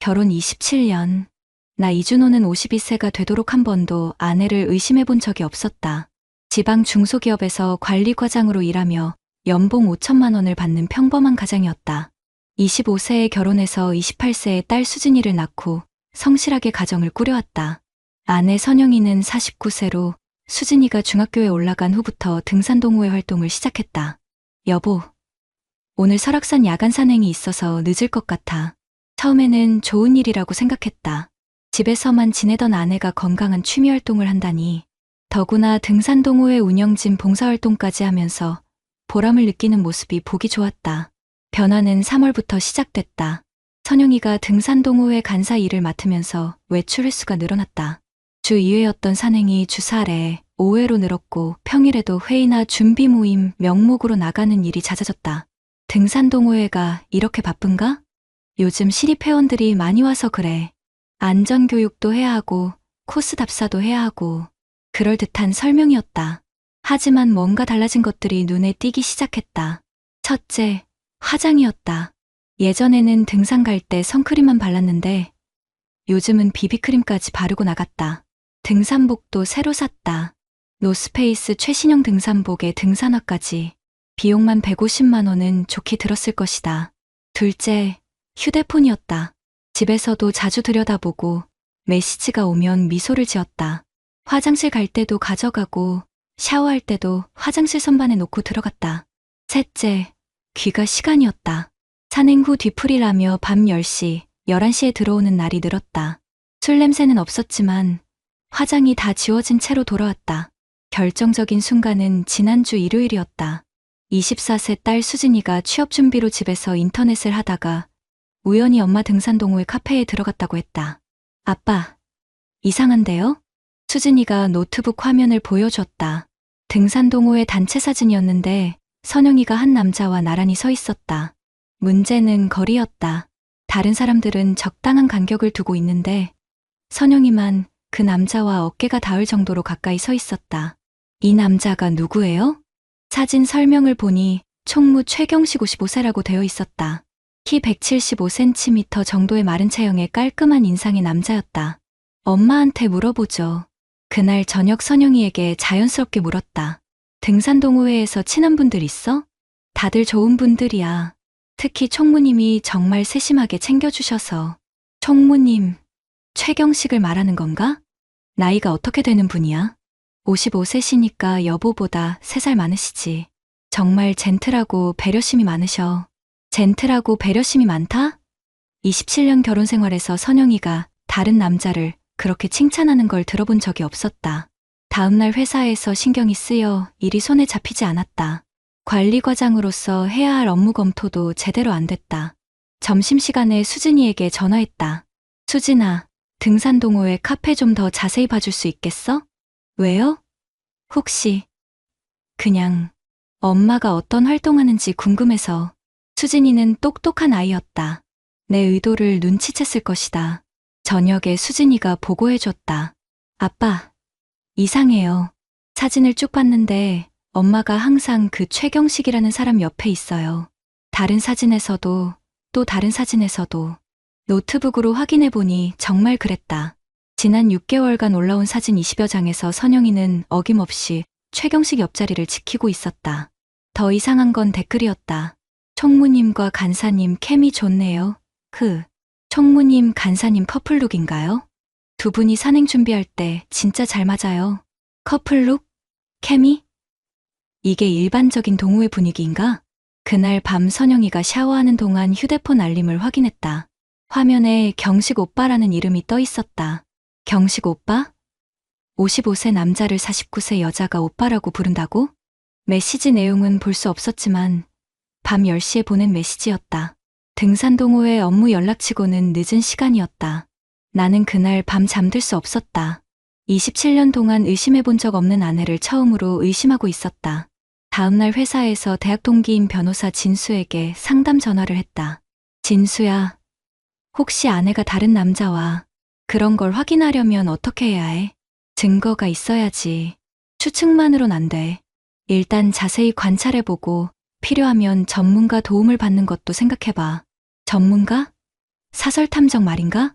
결혼 27년. 나 이준호는 52세가 되도록 한 번도 아내를 의심해 본 적이 없었다. 지방 중소기업에서 관리과장으로 일하며 연봉 5천만 원을 받는 평범한 가장이었다. 25세에 결혼해서 28세에 딸 수진이를 낳고 성실하게 가정을 꾸려왔다. 아내 선영이는 49세로 수진이가 중학교에 올라간 후부터 등산동호회 활동을 시작했다. 여보, 오늘 설악산 야간 산행이 있어서 늦을 것 같아. 처음에는 좋은 일이라고 생각했다. 집에서만 지내던 아내가 건강한 취미 활동을 한다니. 더구나 등산동호회 운영진 봉사활동까지 하면서 보람을 느끼는 모습이 보기 좋았다. 변화는 3월부터 시작됐다. 선영이가 등산동호회 간사 일을 맡으면서 외출 횟수가 늘어났다. 주 2회였던 산행이 주 4회, 5회로 늘었고 평일에도 회의나 준비 모임 명목으로 나가는 일이 잦아졌다. 등산동호회가 이렇게 바쁜가? 요즘 신입회원들이 많이 와서 그래. 안전교육도 해야 하고 코스 답사도 해야 하고 그럴듯한 설명이었다. 하지만 뭔가 달라진 것들이 눈에 띄기 시작했다. 첫째, 화장이었다. 예전에는 등산 갈 때 선크림만 발랐는데 요즘은 비비크림까지 바르고 나갔다. 등산복도 새로 샀다. 노스페이스 최신형 등산복에 등산화까지. 비용만 150만 원은 좋게 들었을 것이다. 둘째, 휴대폰이었다. 집에서도 자주 들여다보고 메시지가 오면 미소를 지었다. 화장실 갈 때도 가져가고 샤워할 때도 화장실 선반에 놓고 들어갔다. 셋째, 귀가 시간이었다. 산행 후 뒤풀이를 하며 밤 10시, 11시에 들어오는 날이 늘었다. 술 냄새는 없었지만 화장이 다 지워진 채로 돌아왔다. 결정적인 순간은 지난주 일요일이었다. 24세 딸 수진이가 취업 준비로 집에서 인터넷을 하다가 우연히 엄마 등산동호회 카페에 들어갔다고 했다. 아빠, 이상한데요? 수진이가 노트북 화면을 보여줬다. 등산동호회 단체 사진이었는데 선영이가 한 남자와 나란히 서 있었다. 문제는 거리였다. 다른 사람들은 적당한 간격을 두고 있는데 선영이만 그 남자와 어깨가 닿을 정도로 가까이 서 있었다. 이 남자가 누구예요? 사진 설명을 보니 총무 최경식 55세라고 되어 있었다. 키 175cm 정도의 마른 체형의 깔끔한 인상의 남자였다. 엄마한테 물어보죠. 그날 저녁 선영이에게 자연스럽게 물었다. 등산동호회에서 친한 분들 있어? 다들 좋은 분들이야. 특히 총무님이 정말 세심하게 챙겨주셔서. 총무님, 최경식을 말하는 건가? 나이가 어떻게 되는 분이야? 55세시니까 여보보다 3살 많으시지. 정말 젠틀하고 배려심이 많으셔. 젠틀하고 배려심이 많다? 27년 결혼 생활에서 선영이가 다른 남자를 그렇게 칭찬하는 걸 들어본 적이 없었다. 다음날 회사에서 신경이 쓰여 일이 손에 잡히지 않았다. 관리과장으로서 해야 할 업무 검토도 제대로 안 됐다. 점심시간에 수진이에게 전화했다. 수진아, 등산동호회 카페 좀 더 자세히 봐줄 수 있겠어? 왜요? 혹시 그냥 엄마가 어떤 활동하는지 궁금해서. 수진이는 똑똑한 아이였다. 내 의도를 눈치챘을 것이다. 저녁에 수진이가 보고해줬다. 아빠, 이상해요. 사진을 쭉 봤는데 엄마가 항상 그 최경식이라는 사람 옆에 있어요. 다른 사진에서도 또 다른 사진에서도. 노트북으로 확인해보니 정말 그랬다. 지난 6개월간 올라온 사진 20여 장에서 선영이는 어김없이 최경식 옆자리를 지키고 있었다. 더 이상한 건 댓글이었다. 총무님과 간사님 케미 좋네요. 총무님 간사님 커플룩인가요? 두 분이 산행 준비할 때 진짜 잘 맞아요. 커플룩? 케미? 이게 일반적인 동호회 분위기인가? 그날 밤 선영이가 샤워하는 동안 휴대폰 알림을 확인했다. 화면에 경식 오빠라는 이름이 떠 있었다. 경식 오빠? 55세 남자를 49세 여자가 오빠라고 부른다고? 메시지 내용은 볼 수 없었지만 밤 10시에 보낸 메시지였다. 등산동호회 업무 연락치고는 늦은 시간이었다. 나는 그날 밤 잠들 수 없었다. 27년 동안 의심해본 적 없는 아내를 처음으로 의심하고 있었다. 다음날 회사에서 대학 동기인 변호사 진수에게 상담 전화를 했다. 진수야, 혹시 아내가 다른 남자와 그런 걸 확인하려면 어떻게 해야 해? 증거가 있어야지. 추측만으론 안 돼. 일단 자세히 관찰해보고 필요하면 전문가 도움을 받는 것도 생각해봐. 전문가? 사설 탐정 말인가?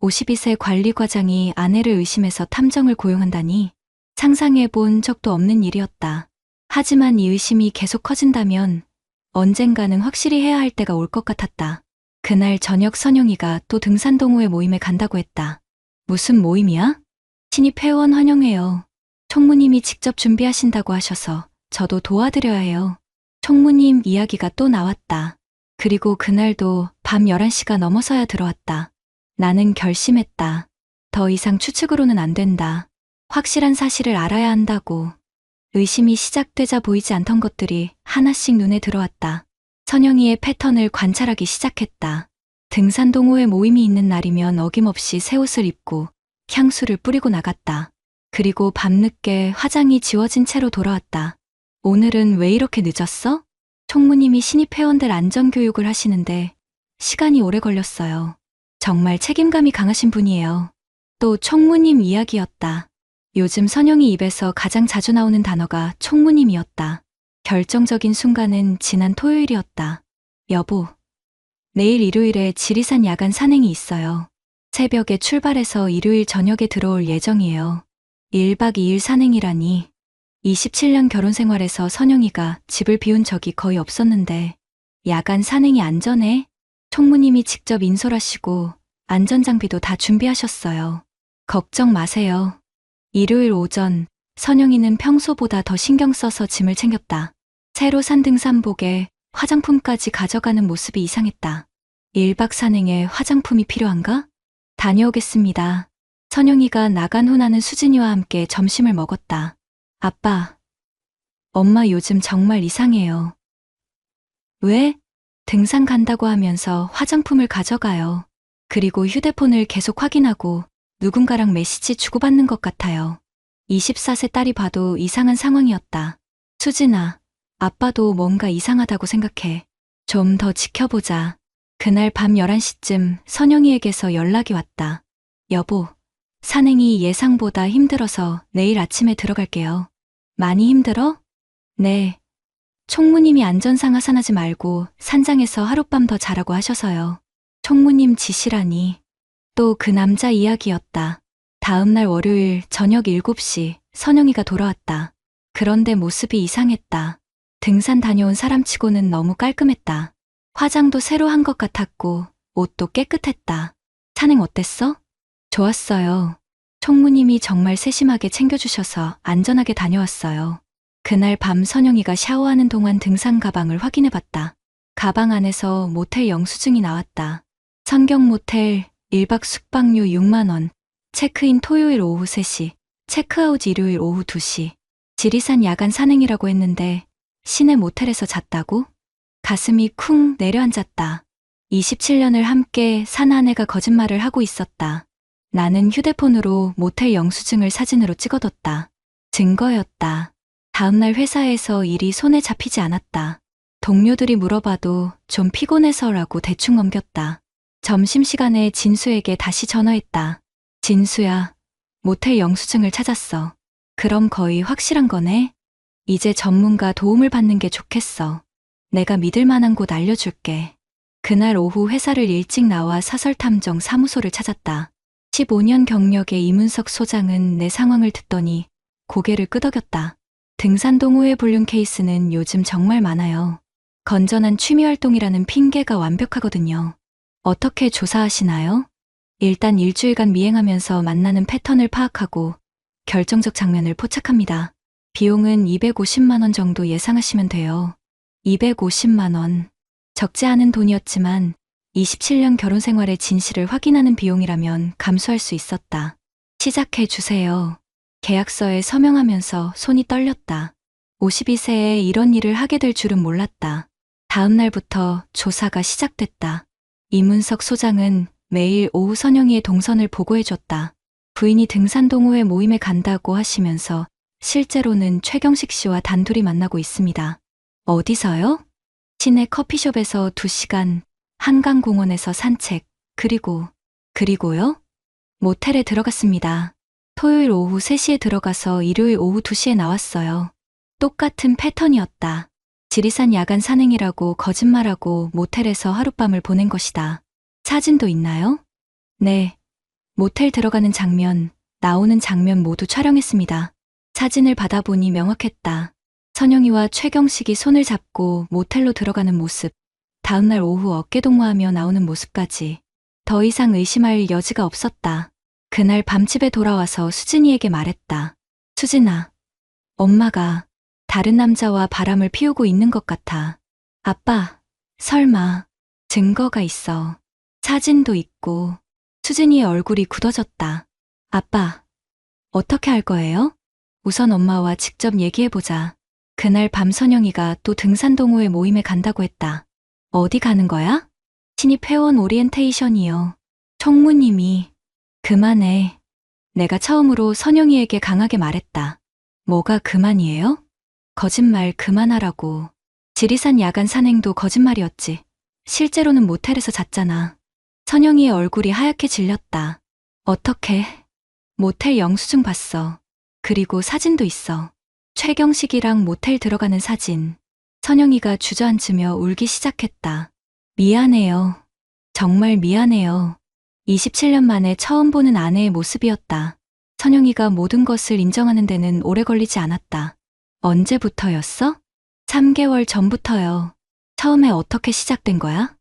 52세 관리과장이 아내를 의심해서 탐정을 고용한다니 상상해 본 적도 없는 일이었다. 하지만 이 의심이 계속 커진다면 언젠가는 확실히 해야 할 때가 올 것 같았다. 그날 저녁 선영이가 또 등산동호회 모임에 간다고 했다. 무슨 모임이야? 신입 회원 환영회요. 총무님이 직접 준비하신다고 하셔서 저도 도와드려야 해요. 총무님 이야기가 또 나왔다. 그리고 그날도 밤 11시가 넘어서야 들어왔다. 나는 결심했다. 더 이상 추측으로는 안 된다. 확실한 사실을 알아야 한다고. 의심이 시작되자 보이지 않던 것들이 하나씩 눈에 들어왔다. 선영이의 패턴을 관찰하기 시작했다. 등산 동호회 모임이 있는 날이면 어김없이 새 옷을 입고 향수를 뿌리고 나갔다. 그리고 밤늦게 화장이 지워진 채로 돌아왔다. 오늘은 왜 이렇게 늦었어? 총무님이 신입 회원들 안전교육을 하시는데 시간이 오래 걸렸어요. 정말 책임감이 강하신 분이에요. 또 총무님 이야기였다. 요즘 선영이 입에서 가장 자주 나오는 단어가 총무님이었다. 결정적인 순간은 지난 토요일이었다. 여보, 내일 일요일에 지리산 야간 산행이 있어요. 새벽에 출발해서 일요일 저녁에 들어올 예정이에요. 1박 2일 산행이라니. 27년 결혼 생활에서 선영이가 집을 비운 적이 거의 없었는데 야간 산행이 안전해? 총무님이 직접 인솔하시고 안전장비도 다 준비하셨어요. 걱정 마세요. 일요일 오전 선영이는 평소보다 더 신경 써서 짐을 챙겼다. 새로 산 등산복에 화장품까지 가져가는 모습이 이상했다. 1박 산행에 화장품이 필요한가? 다녀오겠습니다. 선영이가 나간 후 나는 수진이와 함께 점심을 먹었다. 아빠, 엄마 요즘 정말 이상해요. 왜? 등산 간다고 하면서 화장품을 가져가요. 그리고 휴대폰을 계속 확인하고 누군가랑 메시지 주고받는 것 같아요. 24세 딸이 봐도 이상한 상황이었다. 수진아, 아빠도 뭔가 이상하다고 생각해. 좀 더 지켜보자. 그날 밤 11시쯤 선영이에게서 연락이 왔다. 여보, 산행이 예상보다 힘들어서 내일 아침에 들어갈게요. 많이 힘들어? 네. 총무님이 안전상 하산하지 말고 산장에서 하룻밤 더 자라고 하셔서요. 총무님 지시라니. 또 그 남자 이야기였다. 다음날 월요일 저녁 7시 선영이가 돌아왔다. 그런데 모습이 이상했다. 등산 다녀온 사람치고는 너무 깔끔했다. 화장도 새로 한 것 같았고 옷도 깨끗했다. 산행 어땠어? 좋았어요. 총무님이 정말 세심하게 챙겨주셔서 안전하게 다녀왔어요. 그날 밤 선영이가 샤워하는 동안 등산 가방을 확인해봤다. 가방 안에서 모텔 영수증이 나왔다. 성경 모텔 1박 숙박료 6만 원, 체크인 토요일 오후 3시, 체크아웃 일요일 오후 2시. 지리산 야간 산행이라고 했는데 시내 모텔에서 잤다고? 가슴이 쿵 내려앉았다. 27년을 함께 산 아내가 거짓말을 하고 있었다. 나는 휴대폰으로 모텔 영수증을 사진으로 찍어뒀다. 증거였다. 다음날 회사에서 일이 손에 잡히지 않았다. 동료들이 물어봐도 좀 피곤해서라고 대충 넘겼다. 점심시간에 진수에게 다시 전화했다. 진수야, 모텔 영수증을 찾았어. 그럼 거의 확실한 거네? 이제 전문가 도움을 받는 게 좋겠어. 내가 믿을 만한 곳 알려줄게. 그날 오후 회사를 일찍 나와 사설탐정 사무소를 찾았다. 15년 경력의 이문석 소장은 내 상황을 듣더니 고개를 끄덕였다. 등산 동호회 불륜 케이스는 요즘 정말 많아요. 건전한 취미활동이라는 핑계가 완벽하거든요. 어떻게 조사하시나요? 일단 일주일간 미행하면서 만나는 패턴을 파악하고 결정적 장면을 포착합니다. 비용은 250만 원 정도 예상하시면 돼요. 250만 원. 적지 않은 돈이었지만 27년 결혼 생활의 진실을 확인하는 비용이라면 감수할 수 있었다. 시작해 주세요. 계약서에 서명하면서 손이 떨렸다. 52세에 이런 일을 하게 될 줄은 몰랐다. 다음 날부터 조사가 시작됐다. 이문석 소장은 매일 오후 선영이의 동선을 보고해줬다. 부인이 등산 동호회 모임에 간다고 하시면서 실제로는 최경식 씨와 단둘이 만나고 있습니다. 어디서요? 시내 커피숍에서 2시간, 한강공원에서 산책, 그리고요? 모텔에 들어갔습니다. 토요일 오후 3시에 들어가서 일요일 오후 2시에 나왔어요. 똑같은 패턴이었다. 지리산 야간 산행이라고 거짓말하고 모텔에서 하룻밤을 보낸 것이다. 사진도 있나요? 네. 모텔 들어가는 장면, 나오는 장면 모두 촬영했습니다. 사진을 받아보니 명확했다. 선영이와 최경식이 손을 잡고 모텔로 들어가는 모습, 다음날 오후 어깨동무하며 나오는 모습까지. 더 이상 의심할 여지가 없었다. 그날 밤 집에 돌아와서 수진이에게 말했다. 수진아, 엄마가 다른 남자와 바람을 피우고 있는 것 같아. 아빠, 설마 증거가 있어. 사진도 있고. 수진이의 얼굴이 굳어졌다. 아빠, 어떻게 할 거예요? 우선 엄마와 직접 얘기해보자. 그날 밤 선영이가 또 등산동호회 모임에 간다고 했다. 어디 가는 거야? 신입 회원 오리엔테이션이요. 총무님이. 그만해. 내가 처음으로 선영이에게 강하게 말했다. 뭐가 그만이에요? 거짓말 그만하라고. 지리산 야간 산행도 거짓말이었지. 실제로는 모텔에서 잤잖아. 선영이의 얼굴이 하얗게 질렸다. 어떻게? 모텔 영수증 봤어. 그리고 사진도 있어. 최경식이랑 모텔 들어가는 사진. 선영이가 주저앉으며 울기 시작했다. 미안해요. 정말 미안해요. 27년 만에 처음 보는 아내의 모습이었다. 선영이가 모든 것을 인정하는 데는 오래 걸리지 않았다. 언제부터였어? 3개월 전부터요. 처음에 어떻게 시작된 거야?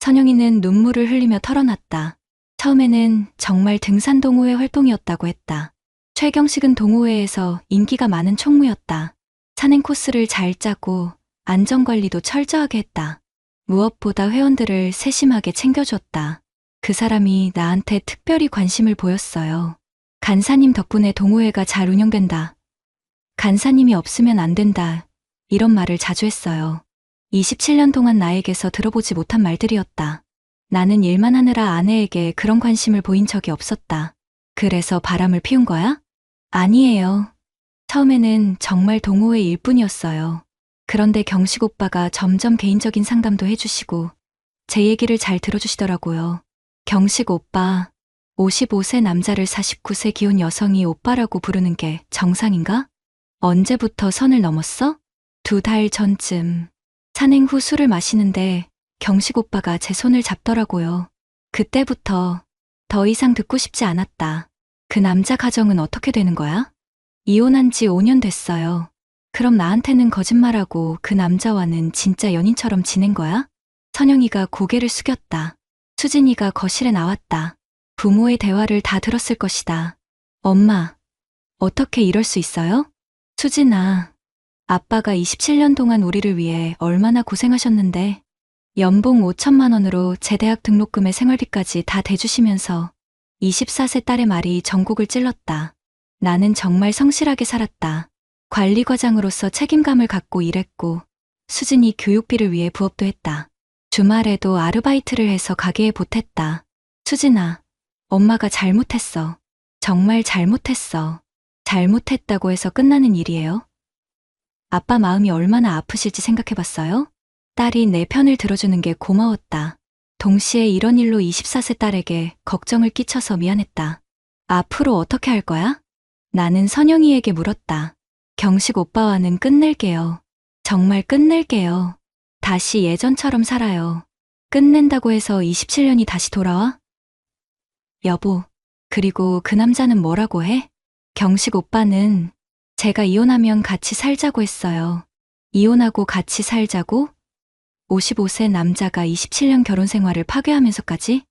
선영이는 눈물을 흘리며 털어놨다. 처음에는 정말 등산 동호회 활동이었다고 했다. 최경식은 동호회에서 인기가 많은 총무였다. 산행 코스를 잘 짜고 안전관리도 철저하게 했다. 무엇보다 회원들을 세심하게 챙겨줬다. 그 사람이 나한테 특별히 관심을 보였어요. 간사님 덕분에 동호회가 잘 운영된다. 간사님이 없으면 안 된다. 이런 말을 자주 했어요. 27년 동안 나에게서 들어보지 못한 말들이었다. 나는 일만 하느라 아내에게 그런 관심을 보인 적이 없었다. 그래서 바람을 피운 거야? 아니에요. 처음에는 정말 동호회 일뿐이었어요. 그런데 경식 오빠가 점점 개인적인 상담도 해주시고 제 얘기를 잘 들어주시더라고요. 경식 오빠, 55세 남자를 49세 기혼 여성이 오빠라고 부르는 게 정상인가? 언제부터 선을 넘었어? 2달 전쯤. 산행 후 술을 마시는데 경식 오빠가 제 손을 잡더라고요. 그때부터 더 이상 듣고 싶지 않았다. 그 남자 가정은 어떻게 되는 거야? 이혼한 지 5년 됐어요. 그럼 나한테는 거짓말하고 그 남자와는 진짜 연인처럼 지낸 거야? 선영이가 고개를 숙였다. 수진이가 거실에 나왔다. 부모의 대화를 다 들었을 것이다. 엄마, 어떻게 이럴 수 있어요? 수진아, 아빠가 27년 동안 우리를 위해 얼마나 고생하셨는데 연봉 5천만 원으로 제 대학 등록금에 생활비까지 다 대주시면서 24세 딸의 말이 전곡을 찔렀다. 나는 정말 성실하게 살았다. 관리과장으로서 책임감을 갖고 일했고 수진이 교육비를 위해 부업도 했다. 주말에도 아르바이트를 해서 가게에 보탰다. 수진아, 엄마가 잘못했어. 정말 잘못했어. 잘못했다고 해서 끝나는 일이에요? 아빠 마음이 얼마나 아프실지 생각해봤어요? 딸이 내 편을 들어주는 게 고마웠다. 동시에 이런 일로 24세 딸에게 걱정을 끼쳐서 미안했다. 앞으로 어떻게 할 거야? 나는 선영이에게 물었다. 경식 오빠와는 끝낼게요. 정말 끝낼게요. 다시 예전처럼 살아요. 끝낸다고 해서 27년이 다시 돌아와? 여보, 그리고 그 남자는 뭐라고 해? 경식 오빠는 제가 이혼하면 같이 살자고 했어요. 이혼하고 같이 살자고? 55세 남자가 27년 결혼 생활을 파괴하면서까지?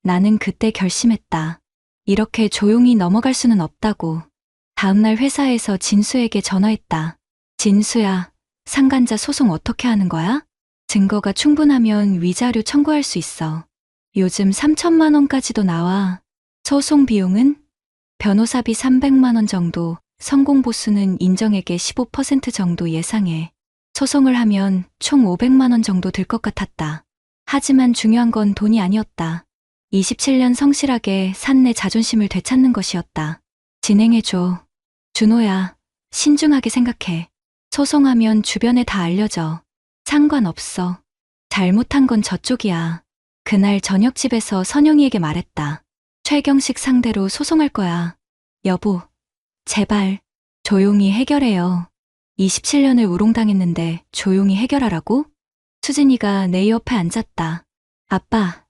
나는 그때 결심했다. 이렇게 조용히 넘어갈 수는 없다고. 다음날 회사에서 진수에게 전화했다. 진수야, 상간자 소송 어떻게 하는 거야? 증거가 충분하면 위자료 청구할 수 있어. 요즘 3천만 원까지도 나와. 소송 비용은? 변호사비 300만 원 정도, 성공 보수는 인정액의 15% 정도 예상해. 소송을 하면 총 500만 원 정도 들 것 같았다. 하지만 중요한 건 돈이 아니었다. 27년 성실하게 산 내 자존심을 되찾는 것이었다. 진행해줘. 준호야, 신중하게 생각해. 소송하면 주변에 다 알려져. 상관없어. 잘못한 건 저쪽이야. 그날 저녁 집에서 선영이에게 말했다. 최경식 상대로 소송할 거야. 여보, 제발 조용히 해결해요. 27년을 우롱당했는데 조용히 해결하라고? 수진이가 내 옆에 앉았다. 아빠,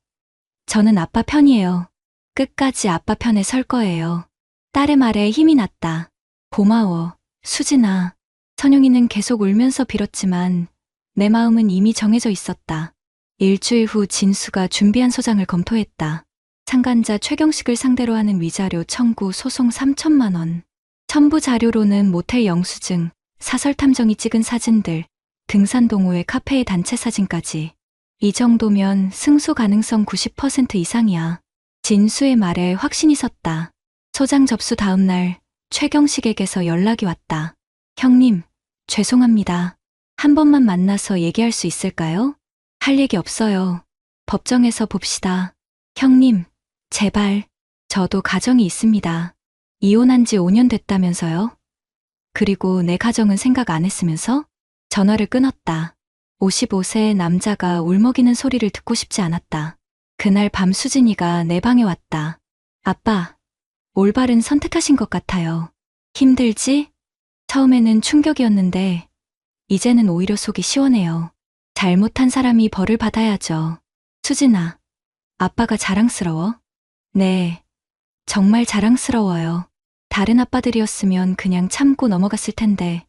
저는 아빠 편이에요. 끝까지 아빠 편에 설 거예요. 딸의 말에 힘이 났다. 고마워, 수진아. 선영이는 계속 울면서 빌었지만 내 마음은 이미 정해져 있었다. 일주일 후 진수가 준비한 소장을 검토했다. 상간자 최경식을 상대로 하는 위자료 청구 소송 3천만 원. 첨부 자료로는 모텔 영수증, 사설 탐정이 찍은 사진들, 등산 동호회 카페의 단체 사진까지. 이 정도면 승소 가능성 90% 이상이야. 진수의 말에 확신이 섰다. 소장 접수 다음 날 최경식에게서 연락이 왔다. 형님, 죄송합니다. 한 번만 만나서 얘기할 수 있을까요? 할 얘기 없어요. 법정에서 봅시다. 형님, 제발. 저도 가정이 있습니다. 이혼한 지 5년 됐다면서요? 그리고 내 가정은 생각 안 했으면서? 전화를 끊었다. 55세의 남자가 울먹이는 소리를 듣고 싶지 않았다. 그날 밤 수진이가 내 방에 왔다. 아빠, 올바른 선택하신 것 같아요. 힘들지? 처음에는 충격이었는데 이제는 오히려 속이 시원해요. 잘못한 사람이 벌을 받아야죠. 수진아, 아빠가 자랑스러워? 네, 정말 자랑스러워요. 다른 아빠들이었으면 그냥 참고 넘어갔을 텐데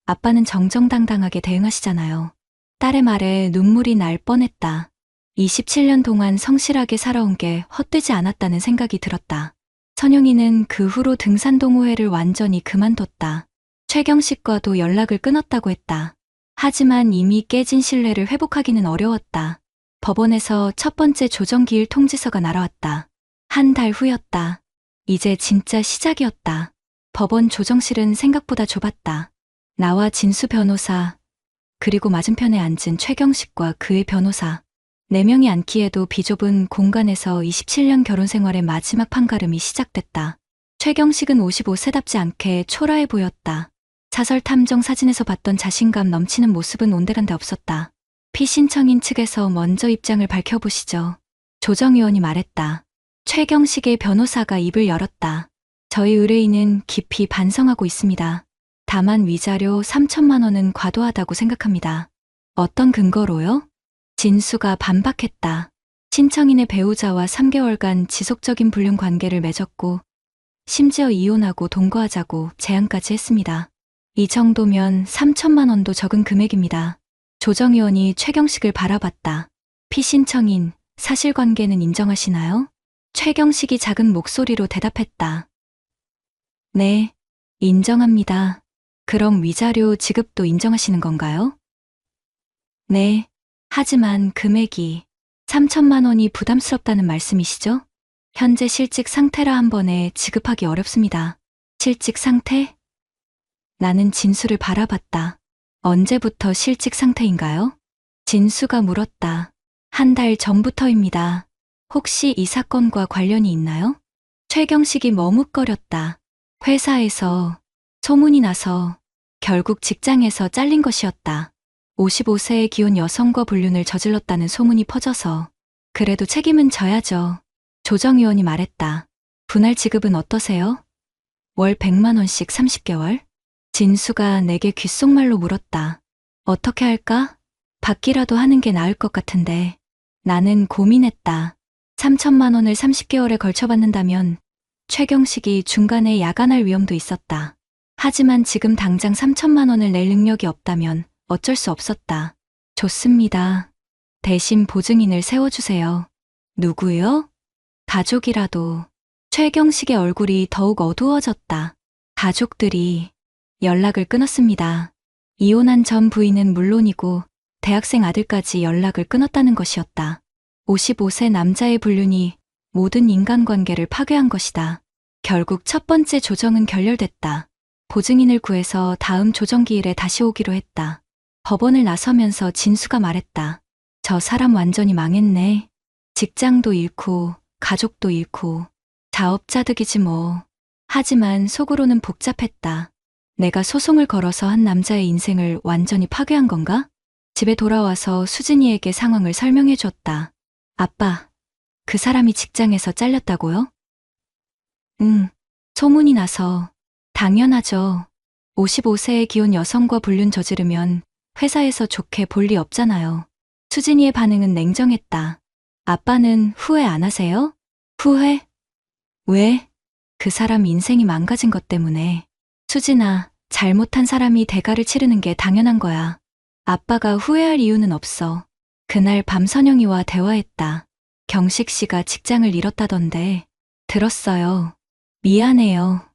아빠는 정정당당하게 대응하시잖아요. 딸의 말에 눈물이 날 뻔했다. 27년 동안 성실하게 살아온 게 헛되지 않았다는 생각이 들었다. 선영이는 그 후로 등산 동호회를 완전히 그만뒀다. 최경식과도 연락을 끊었다고 했다. 하지만 이미 깨진 신뢰를 회복하기는 어려웠다. 법원에서 첫 번째 조정기일 통지서가 날아왔다. 한 달 후였다. 이제 진짜 시작이었다. 법원 조정실은 생각보다 좁았다. 나와 진수 변호사, 그리고 맞은편에 앉은 최경식과 그의 변호사. 4명이 앉기에도 비좁은 공간에서 27년 결혼 생활의 마지막 판가름이 시작됐다. 최경식은 55세답지 않게 초라해 보였다. 사설 탐정 사진에서 봤던 자신감 넘치는 모습은 온데간데 없었다. 피신청인 측에서 먼저 입장을 밝혀보시죠. 조정위원이 말했다. 최경식의 변호사가 입을 열었다. 저희 의뢰인은 깊이 반성하고 있습니다. 다만 위자료 3천만 원은 과도하다고 생각합니다. 어떤 근거로요? 진수가 반박했다. 신청인의 배우자와 3개월간 지속적인 불륜 관계를 맺었고 심지어 이혼하고 동거하자고 제안까지 했습니다. 이 정도면 3천만 원도 적은 금액입니다. 조정위원이 최경식을 바라봤다. 피신청인, 사실관계는 인정하시나요? 최경식이 작은 목소리로 대답했다. 네, 인정합니다. 그럼 위자료 지급도 인정하시는 건가요? 네, 하지만 금액이 3천만 원이 부담스럽다는 말씀이시죠? 현재 실직 상태라 한 번에 지급하기 어렵습니다. 실직 상태? 나는 진수를 바라봤다. 언제부터 실직 상태인가요? 진수가 물었다. 한 달 전부터입니다. 혹시 이 사건과 관련이 있나요? 최경식이 머뭇거렸다. 회사에서 소문이 나서 결국 직장에서 잘린 것이었다. 55세의 기혼 여성과 불륜을 저질렀다는 소문이 퍼져서. 그래도 책임은 져야죠. 조정위원이 말했다. 분할 지급은 어떠세요? 월 100만 원씩 30개월? 진수가 내게 귓속말로 물었다. 어떻게 할까? 받기라도 하는 게 나을 것 같은데. 나는 고민했다. 3천만 원을 30개월에 걸쳐 받는다면 최경식이 중간에 야간할 위험도 있었다. 하지만 지금 당장 3천만 원을 낼 능력이 없다면 어쩔 수 없었다. 좋습니다. 대신 보증인을 세워주세요. 누구요? 가족이라도. 최경식의 얼굴이 더욱 어두워졌다. 가족들이 연락을 끊었습니다. 이혼한 전 부인은 물론이고 대학생 아들까지 연락을 끊었다는 것이었다. 55세 남자의 불륜이 모든 인간관계를 파괴한 것이다. 결국 첫 번째 조정은 결렬됐다. 보증인을 구해서 다음 조정기일에 다시 오기로 했다. 법원을 나서면서 진수가 말했다. 저 사람 완전히 망했네. 직장도 잃고 가족도 잃고 자업자득이지 뭐. 하지만 속으로는 복잡했다. 내가 소송을 걸어서 한 남자의 인생을 완전히 파괴한 건가? 집에 돌아와서 수진이에게 상황을 설명해 줬다. 아빠, 그 사람이 직장에서 잘렸다고요? 응, 소문이 나서. 당연하죠. 55세의 기혼 여성과 불륜 저지르면 회사에서 좋게 볼 리 없잖아요. 수진이의 반응은 냉정했다. 아빠는 후회 안 하세요? 후회? 왜? 그 사람 인생이 망가진 것 때문에. 수진아, 잘못한 사람이 대가를 치르는 게 당연한 거야. 아빠가 후회할 이유는 없어. 그날 밤 선영이와 대화했다. 경식 씨가 직장을 잃었다던데. 들었어요. 미안해요.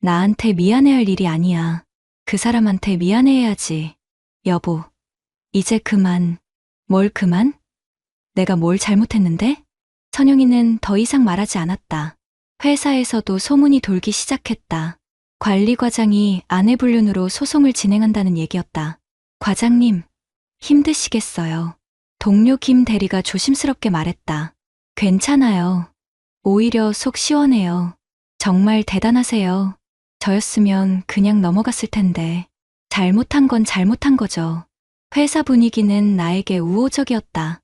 나한테 미안해할 일이 아니야. 그 사람한테 미안해야지. 여보, 이제 그만. 뭘 그만? 내가 뭘 잘못했는데? 선영이는 더 이상 말하지 않았다. 회사에서도 소문이 돌기 시작했다. 관리과장이 아내 불륜으로 소송을 진행한다는 얘기였다. 과장님, 힘드시겠어요. 동료 김 대리가 조심스럽게 말했다. 괜찮아요. 오히려 속 시원해요. 정말 대단하세요. 저였으면 그냥 넘어갔을 텐데. 잘못한 건 잘못한 거죠. 회사 분위기는 나에게 우호적이었다.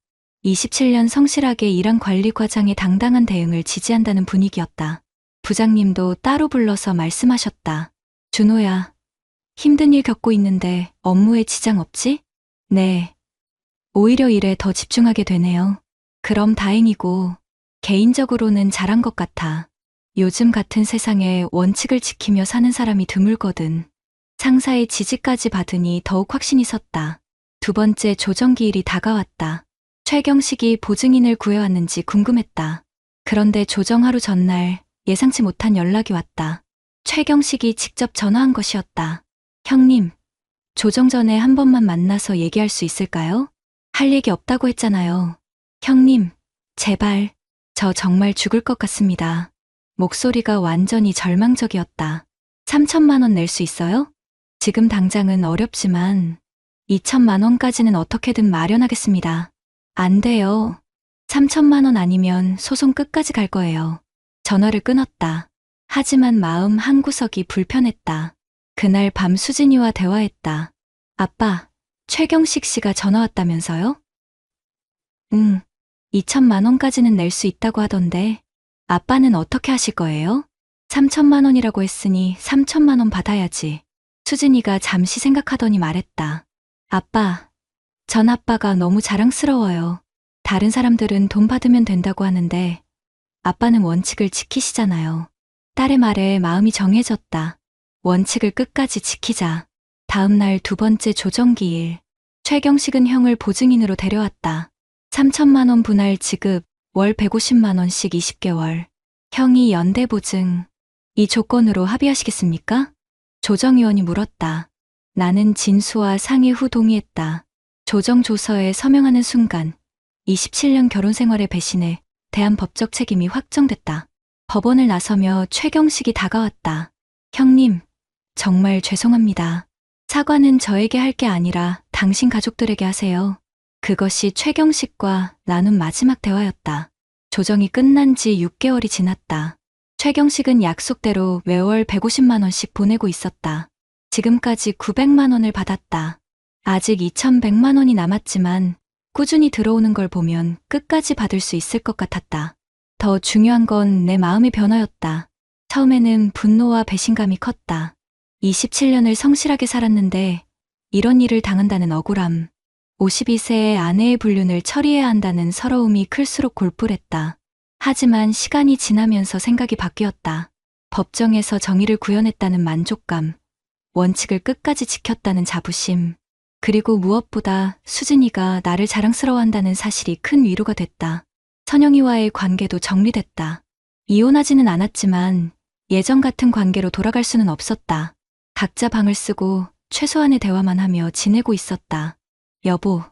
27년 성실하게 일한 관리과장의 당당한 대응을 지지한다는 분위기였다. 부장님도 따로 불러서 말씀하셨다. 준호야, 힘든 일 겪고 있는데 업무에 지장 없지? 네. 오히려 일에 더 집중하게 되네요. 그럼 다행이고, 개인적으로는 잘한 것 같아. 요즘 같은 세상에 원칙을 지키며 사는 사람이 드물거든. 상사의 지지까지 받으니 더욱 확신이 섰다. 두 번째 조정기일이 다가왔다. 최경식이 보증인을 구해왔는지 궁금했다. 그런데 조정 하루 전날 예상치 못한 연락이 왔다. 최경식이 직접 전화한 것이었다. 형님, 조정 전에 한 번만 만나서 얘기할 수 있을까요? 할 얘기 없다고 했잖아요. 형님, 제발, 저 정말 죽을 것 같습니다. 목소리가 완전히 절망적이었다. 3천만 원 낼 수 있어요? 지금 당장은 어렵지만 2천만 원까지는 어떻게든 마련하겠습니다. 안 돼요. 3천만 원 아니면 소송 끝까지 갈 거예요. 전화를 끊었다. 하지만 마음 한구석이 불편했다. 그날 밤 수진이와 대화했다. 아빠, 최경식 씨가 전화 왔다면서요? 응, 2천만 원까지는 낼 수 있다고 하던데 아빠는 어떻게 하실 거예요? 3천만 원이라고 했으니 3천만 원 받아야지. 수진이가 잠시 생각하더니 말했다. 아빠, 전 아빠가 너무 자랑스러워요. 다른 사람들은 돈 받으면 된다고 하는데 아빠는 원칙을 지키시잖아요. 딸의 말에 마음이 정해졌다. 원칙을 끝까지 지키자. 다음 날 두 번째 조정기일. 최경식은 형을 보증인으로 데려왔다. 3천만 원 분할 지급, 월 150만 원씩 20개월. 형이 연대 보증. 이 조건으로 합의하시겠습니까? 조정위원이 물었다. 나는 진수와 상의 후 동의했다. 조정조서에 서명하는 순간 27년 결혼 생활의 배신에 대한 법적 책임이 확정됐다. 법원을 나서며 최경식이 다가왔다. 형님, 정말 죄송합니다. 사과는 저에게 할 게 아니라 당신 가족들에게 하세요. 그것이 최경식과 나눈 마지막 대화였다. 조정이 끝난 지 6개월이 지났다. 최경식은 약속대로 매월 150만 원씩 보내고 있었다. 지금까지 900만 원을 받았다. 아직 2,100만 원이 남았지만 꾸준히 들어오는 걸 보면 끝까지 받을 수 있을 것 같았다. 더 중요한 건 내 마음의 변화였다. 처음에는 분노와 배신감이 컸다. 27년을 성실하게 살았는데 이런 일을 당한다는 억울함. 52세의 아내의 불륜을 처리해야 한다는 서러움이 클수록 골뿔했다. 하지만 시간이 지나면서 생각이 바뀌었다. 법정에서 정의를 구현했다는 만족감, 원칙을 끝까지 지켰다는 자부심, 그리고 무엇보다 수진이가 나를 자랑스러워한다는 사실이 큰 위로가 됐다. 선영이와의 관계도 정리됐다. 이혼하지는 않았지만 예전 같은 관계로 돌아갈 수는 없었다. 각자 방을 쓰고 최소한의 대화만 하며 지내고 있었다. 여보,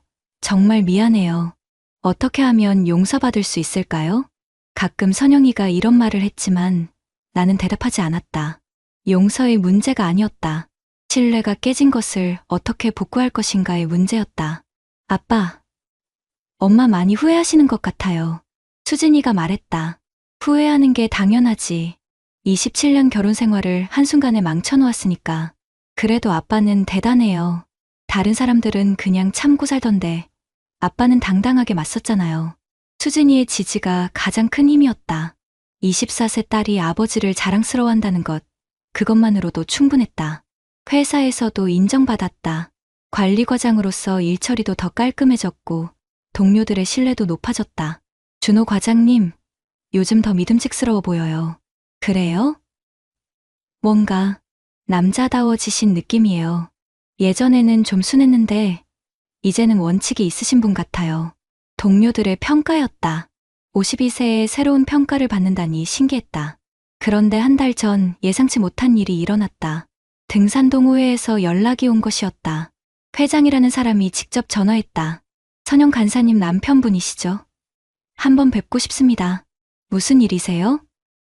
정말 미안해요. 어떻게 하면 용서받을 수 있을까요? 가끔 선영이가 이런 말을 했지만 나는 대답하지 않았다. 용서의 문제가 아니었다. 신뢰가 깨진 것을 어떻게 복구할 것인가의 문제였다. 아빠, 엄마 많이 후회하시는 것 같아요. 수진이가 말했다. 후회하는 게 당연하지. 27년 결혼 생활을 한순간에 망쳐놓았으니까. 그래도 아빠는 대단해요. 다른 사람들은 그냥 참고 살던데 아빠는 당당하게 맞섰잖아요. 수진이의 지지가 가장 큰 힘이었다. 24세 딸이 아버지를 자랑스러워한다는 것, 그것만으로도 충분했다. 회사에서도 인정받았다. 관리과장으로서 일처리도 더 깔끔해졌고 동료들의 신뢰도 높아졌다. 준호 과장님, 요즘 더 믿음직스러워 보여요. 그래요? 뭔가 남자다워지신 느낌이에요. 예전에는 좀 순했는데 이제는 원칙이 있으신 분 같아요. 동료들의 평가였다. 52세에 새로운 평가를 받는다니 신기했다. 그런데 한 달 전 예상치 못한 일이 일어났다. 등산동호회에서 연락이 온 것이었다. 회장이라는 사람이 직접 전화했다. 선영 간사님 남편분이시죠? 한번 뵙고 싶습니다. 무슨 일이세요?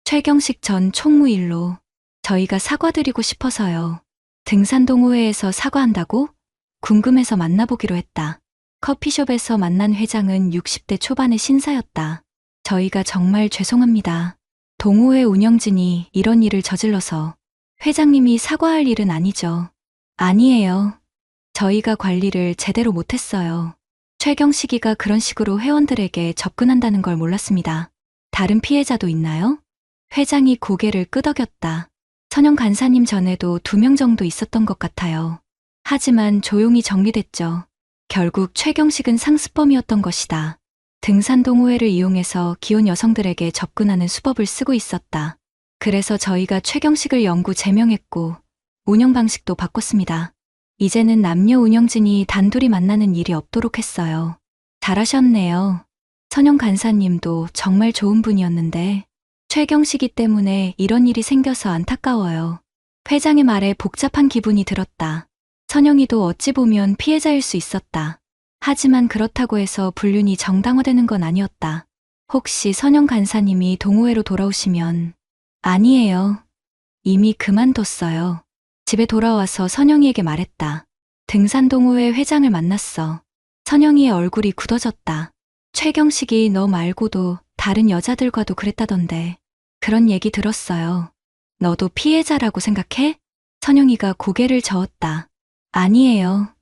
최경식 전 총무일로. 저희가 사과드리고 싶어서요. 등산동호회에서 사과한다고? 궁금해서 만나보기로 했다. 커피숍에서 만난 회장은 60대 초반의 신사였다. 저희가 정말 죄송합니다. 동호회 운영진이 이런 일을 저질러서 회장님이 사과할 일은 아니죠. 아니에요. 저희가 관리를 제대로 못했어요. 최경식이가 그런 식으로 회원들에게 접근한다는 걸 몰랐습니다. 다른 피해자도 있나요? 회장이 고개를 끄덕였다. 선영 간사님 전에도 2명 정도 있었던 것 같아요. 하지만 조용히 정리됐죠. 결국 최경식은 상습범이었던 것이다. 등산동호회를 이용해서 기혼 여성들에게 접근하는 수법을 쓰고 있었다. 그래서 저희가 최경식을 영구 제명했고 운영 방식도 바꿨습니다. 이제는 남녀 운영진이 단둘이 만나는 일이 없도록 했어요. 잘하셨네요. 선영 간사님도 정말 좋은 분이었는데 최경식이 때문에 이런 일이 생겨서 안타까워요. 회장의 말에 복잡한 기분이 들었다. 선영이도 어찌 보면 피해자일 수 있었다. 하지만 그렇다고 해서 불륜이 정당화되는 건 아니었다. 혹시 선영 간사님이 동호회로 돌아오시면 아니에요. 이미 그만뒀어요. 집에 돌아와서 선영이에게 말했다. 등산동호회 회장을 만났어. 선영이의 얼굴이 굳어졌다. 최경식이 너 말고도 다른 여자들과도 그랬다던데. 그런 얘기 들었어요. 너도 피해자라고 생각해? 선영이가 고개를 저었다. 아니에요.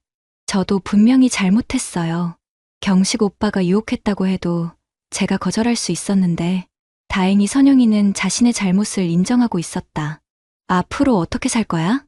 저도 분명히 잘못했어요. 경식 오빠가 유혹했다고 해도 제가 거절할 수 있었는데 다행히 선영이는 자신의 잘못을 인정하고 있었다. 앞으로 어떻게 살 거야?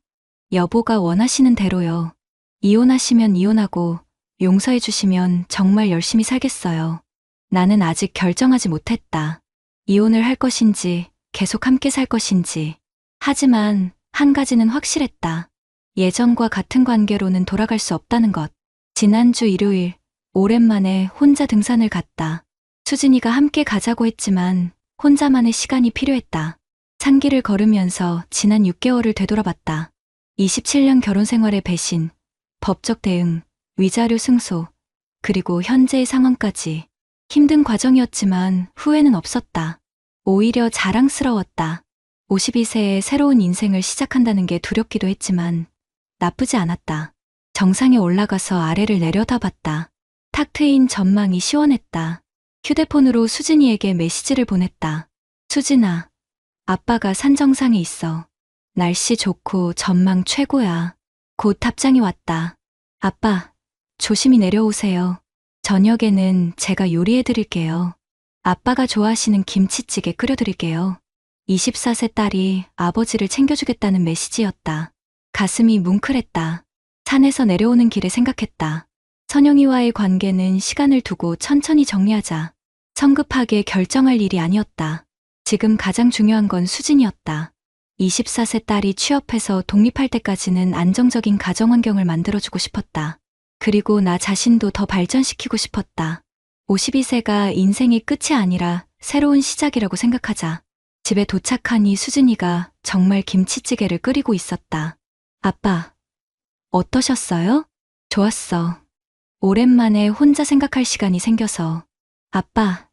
여보가 원하시는 대로요. 이혼하시면 이혼하고 용서해 주시면 정말 열심히 살겠어요. 나는 아직 결정하지 못했다. 이혼을 할 것인지 계속 함께 살 것인지. 하지만 한 가지는 확실했다. 예전과 같은 관계로는 돌아갈 수 없다는 것. 지난주 일요일 오랜만에 혼자 등산을 갔다. 수진이가 함께 가자고 했지만 혼자만의 시간이 필요했다. 산길을 걸으면서 지난 6개월을 되돌아봤다. 27년 결혼 생활의 배신, 법적 대응, 위자료 승소, 그리고 현재의 상황까지. 힘든 과정이었지만 후회는 없었다. 오히려 자랑스러웠다. 52세에 새로운 인생을 시작한다는 게 두렵기도 했지만 나쁘지 않았다. 정상에 올라가서 아래를 내려다봤다. 탁 트인 전망이 시원했다. 휴대폰으로 수진이에게 메시지를 보냈다. 수진아, 아빠가 산 정상에 있어. 날씨 좋고 전망 최고야. 곧 답장이 왔다. 아빠, 조심히 내려오세요. 저녁에는 제가 요리해 드릴게요. 아빠가 좋아하시는 김치찌개 끓여 드릴게요. 24세 딸이 아버지를 챙겨주겠다는 메시지였다. 가슴이 뭉클했다. 산에서 내려오는 길에 생각했다. 선영이와의 관계는 시간을 두고 천천히 정리하자. 성급하게 결정할 일이 아니었다. 지금 가장 중요한 건 수진이었다. 24세 딸이 취업해서 독립할 때까지는 안정적인 가정 환경을 만들어주고 싶었다. 그리고 나 자신도 더 발전시키고 싶었다. 52세가 인생의 끝이 아니라 새로운 시작이라고 생각하자. 집에 도착하니 수진이가 정말 김치찌개를 끓이고 있었다. 아빠, 어떠셨어요? 좋았어. 오랜만에 혼자 생각할 시간이 생겨서. 아빠,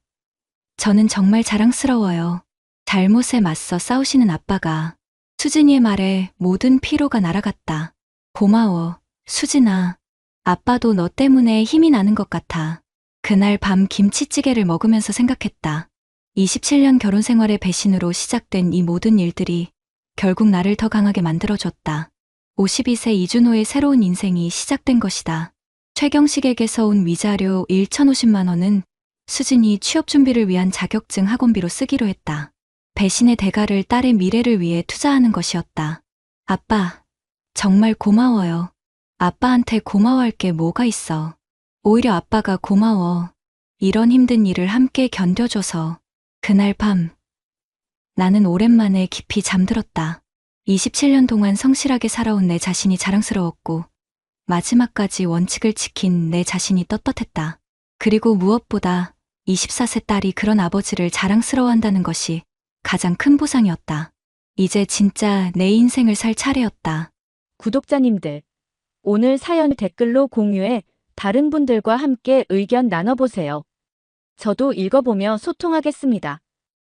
저는 정말 자랑스러워요. 잘못에 맞서 싸우시는 아빠가. 수진이의 말에 모든 피로가 날아갔다. 고마워, 수진아. 아빠도 너 때문에 힘이 나는 것 같아. 그날 밤 김치찌개를 먹으면서 생각했다. 27년 결혼 생활의 배신으로 시작된 이 모든 일들이 결국 나를 더 강하게 만들어줬다. 52세 이준호의 새로운 인생이 시작된 것이다. 최경식에게서 온 위자료 1,050만 원은 수진이 취업 준비를 위한 자격증 학원비로 쓰기로 했다. 배신의 대가를 딸의 미래를 위해 투자하는 것이었다. 아빠, 정말 고마워요. 아빠한테 고마워할 게 뭐가 있어. 오히려 아빠가 고마워. 이런 힘든 일을 함께 견뎌줘서. 그날 밤, 나는 오랜만에 깊이 잠들었다. 27년 동안 성실하게 살아온 내 자신이 자랑스러웠고, 마지막까지 원칙을 지킨 내 자신이 떳떳했다. 그리고 무엇보다 24세 딸이 그런 아버지를 자랑스러워한다는 것이 가장 큰 보상이었다. 이제 진짜 내 인생을 살 차례였다. 구독자님들, 오늘 사연 댓글로 공유해 다른 분들과 함께 의견 나눠보세요. 저도 읽어보며 소통하겠습니다.